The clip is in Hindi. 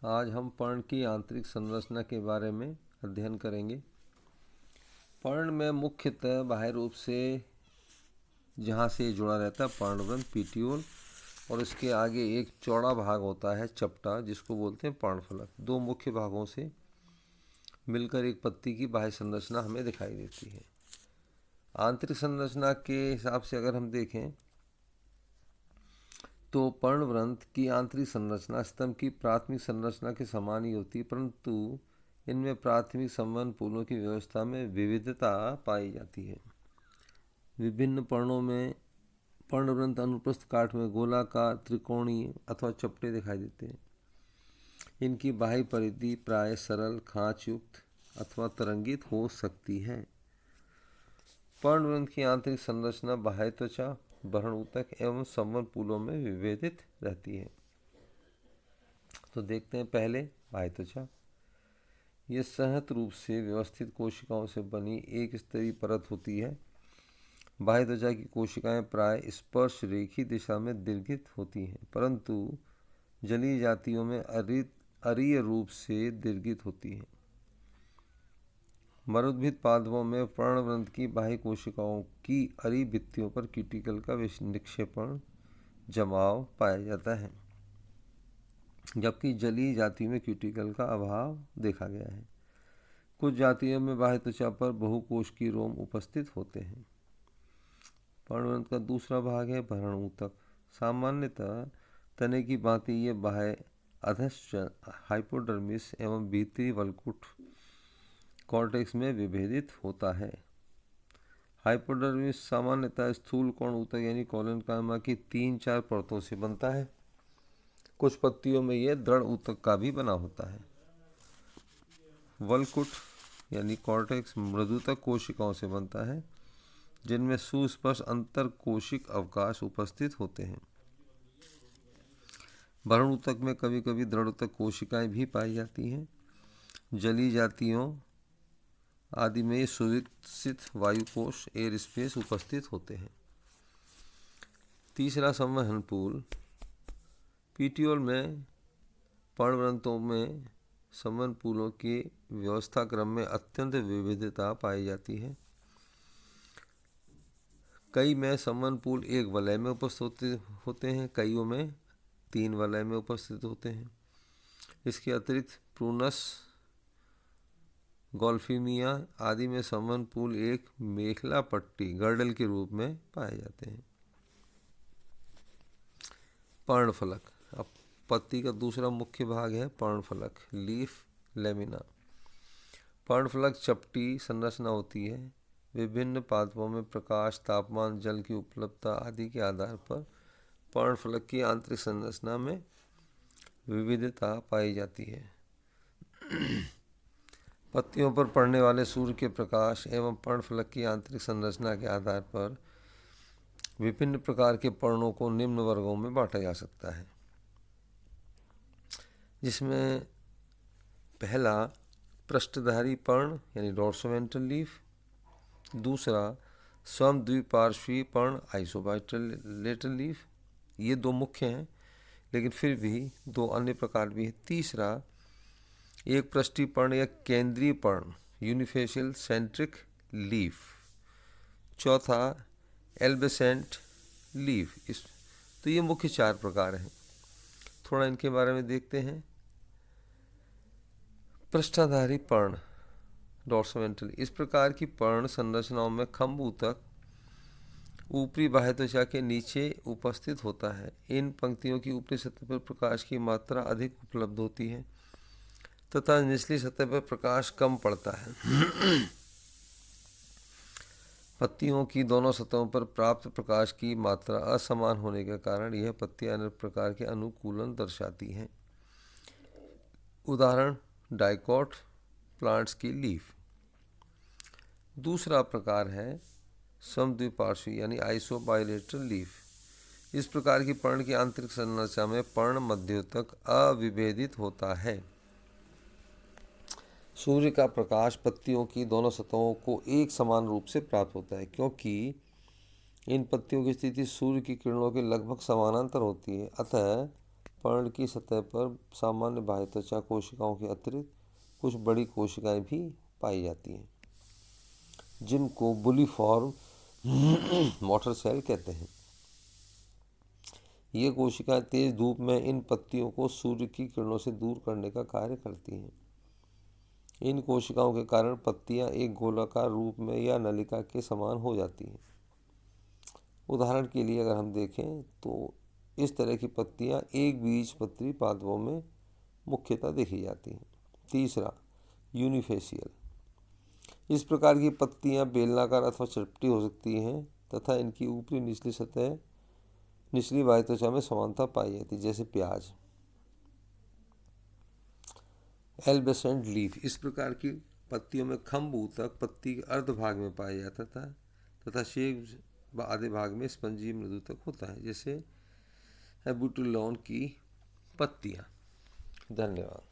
आज हम पर्ण की आंतरिक संरचना के बारे में अध्ययन करेंगे। पर्ण में मुख्यतः बाह्य रूप से जहाँ से जुड़ा रहता है पर्णवृंत पीटियोल, और इसके आगे एक चौड़ा भाग होता है चपटा, जिसको बोलते हैं पर्णफलक। दो मुख्य भागों से मिलकर एक पत्ती की बाह्य संरचना हमें दिखाई देती है। आंतरिक संरचना के हिसाब से अगर हम देखें तो पर्णवृंत की आंतरिक संरचना स्तंभ की प्राथमिक संरचना के समान ही होती है, परंतु इनमें प्राथमिक संवहनपूलों की व्यवस्था में विविधता पाई जाती है। विभिन्न पर्णों में पर्णवृंत अनुप्रस्थ काट में गोलाकार, त्रिकोणीय अथवा चपटे दिखाई देते हैं। इनकी बाह्य परिधि प्राय सरल, खांचयुक्त अथवा तरंगित हो सकती है। पर्णवृंत की आंतरिक संरचना बाह्य त्वचा, बहन ऊतक एवं संवहनपूलों में विभेदित रहती है। तो देखते हैं पहले बाह्य त्वचा। यह संहत रूप से व्यवस्थित कोशिकाओं से बनी एक स्तरीय परत होती है। बाह्य त्वचा की कोशिकाएं प्राय स्पर्श रेखी दिशा में दीर्घित होती हैं, परंतु जलीय जातियों में अरीय रूप से दीर्घित होती हैं। मरुद्भिद पादपों में पर्णवृंत की बाह्य कोशिकाओं की अरीय भित्तियों पर क्यूटिकल का निक्षेपण जमाव पाया जाता है, जबकि जलीय जाति में क्यूटिकल का अभाव देखा गया है। कुछ जातियों में बाह्य त्वचा पर बहुकोशिकीय रोम उपस्थित होते हैं। पर्णवृंत का दूसरा भाग है भरण ऊतक। सामान्यतः तने की भांति ये बाह्य अधश्चन, हाइपोडर्मिस एवं भीतरी वलकुट कॉर्टेक्स में विभेदित होता है। हाइपोडर्मिस सामान्यतः स्थूल कोण ऊतक यानी कोलेनकाइमा की 3-4 परतों से बनता है। कुछ पत्तियों में यह दृढ़ ऊतक का भी बना होता है। वलकुट यानी कॉर्टेक्स मृदुतक कोशिकाओं से बनता है, जिनमें सुस्पष्ट अंतरकोशिक अवकाश उपस्थित होते हैं। भरण ऊतक में कभी कभी दृढ़ ऊतक कोशिकाएं भी पाई जाती हैं। जलीय जातियों आदि में सुविकसित वायुकोश एयर स्पेस उपस्थित होते हैं। तीसरा संवहनपूल। पीटियोल में पर्णवृंतों में संवहनपूलों के व्यवस्था क्रम में अत्यंत विविधता पाई जाती है। कई में संवहनपूल एक वलय में उपस्थित होते हैं, कईयों में 3 वलय में उपस्थित होते हैं। इसके अतिरिक्त प्रूनस, गोल्फिमिया आदि में संवहनपूल एक मेखला पट्टी गर्डल के रूप में पाए जाते हैं। पर्णफलक। अब पत्ती का दूसरा मुख्य भाग है पर्णफलक, लीफ लेमिना। पर्णफलक चपटी संरचना होती है। विभिन्न पादपों में प्रकाश, तापमान, जल की उपलब्धता आदि के आधार पर पर्णफलक की आंतरिक संरचना में विविधता पाई जाती है। पत्तियों पर पड़ने वाले सूर्य के प्रकाश एवं पर्णफलक की आंतरिक संरचना के आधार पर विभिन्न प्रकार के पर्णों को निम्न वर्गों में बांटा जा सकता है, जिसमें पहला पृष्ठधारी पर्ण यानी डोर्सोवेंट्रल लीफ, दूसरा समद्विपार्श्वीय पर्ण आइसोबाइलेटरल लीफ। ये 2 मुख्य हैं, लेकिन फिर भी 2 अन्य प्रकार भी हैं। तीसरा एक पृष्ठीय पर्ण या केंद्रीय पर्ण यूनिफेशियल सेंट्रिक लीफ। चौथा एल्बेसेंट लीफ। तो ये मुख्य 4 प्रकार हैं। थोड़ा इनके बारे में देखते हैं। पृष्ठाधारी पर्ण डोर्सोवेंट्रल। इस प्रकार की पर्ण संरचनाओं में खंभ ऊतक ऊपरी बाह्य त्वचा के नीचे उपस्थित होता है। इन पंक्तियों की ऊपरी सतह पर प्रकाश की मात्रा अधिक उपलब्ध होती है तथा निचली सतह पर प्रकाश कम पड़ता है। पत्तियों की दोनों सतहों पर प्राप्त प्रकाश की मात्रा असमान होने के कारण यह पत्तियां अनेक प्रकार के अनुकूलन दर्शाती हैं। उदाहरण डाइकॉट प्लांट्स की लीफ। दूसरा प्रकार है समद्विपार्श्वीय यानी आइसोबाइलेटरल लीफ। इस प्रकार की पर्ण की आंतरिक संरचना में पर्ण मध्योतक अविभेदित होता है। सूर्य का प्रकाश पत्तियों की दोनों सतहों को एक समान रूप से प्राप्त होता है, क्योंकि इन पत्तियों की स्थिति सूर्य की किरणों के लगभग समानांतर होती है। अतः पर्ण की सतह पर सामान्य बाह्य त्वचा कोशिकाओं के अतिरिक्त कुछ बड़ी कोशिकाएं भी पाई जाती हैं, जिनको बुलिफॉर्म मोटर सेल कहते हैं। ये कोशिकाएं तेज धूप में इन पत्तियों को सूर्य की किरणों से दूर करने का कार्य करती हैं। इन कोशिकाओं के कारण पत्तियां एक गोलाकार रूप में या नलिका के समान हो जाती हैं। उदाहरण के लिए अगर हम देखें तो इस तरह की पत्तियां एक बीजपत्री पादपों में मुख्यतः देखी जाती हैं। तीसरा, यूनिफेशियल। इस प्रकार की पत्तियां बेलनाकार अथवा चपटी हो सकती हैं तथा इनकी ऊपरी निचली सतह निचली बाह्य त्वचा में समानता पाई जाती है, जैसे प्याज। एल्बेसेंट लीफ। इस प्रकार की पत्तियों में खंभ ऊतक पत्ती के अर्ध भाग में पाया जाता था तथा शेष आधे भाग में स्पंजी मृदु तक होता है, जैसे एबुटुलॉन की पत्तियां। धन्यवाद।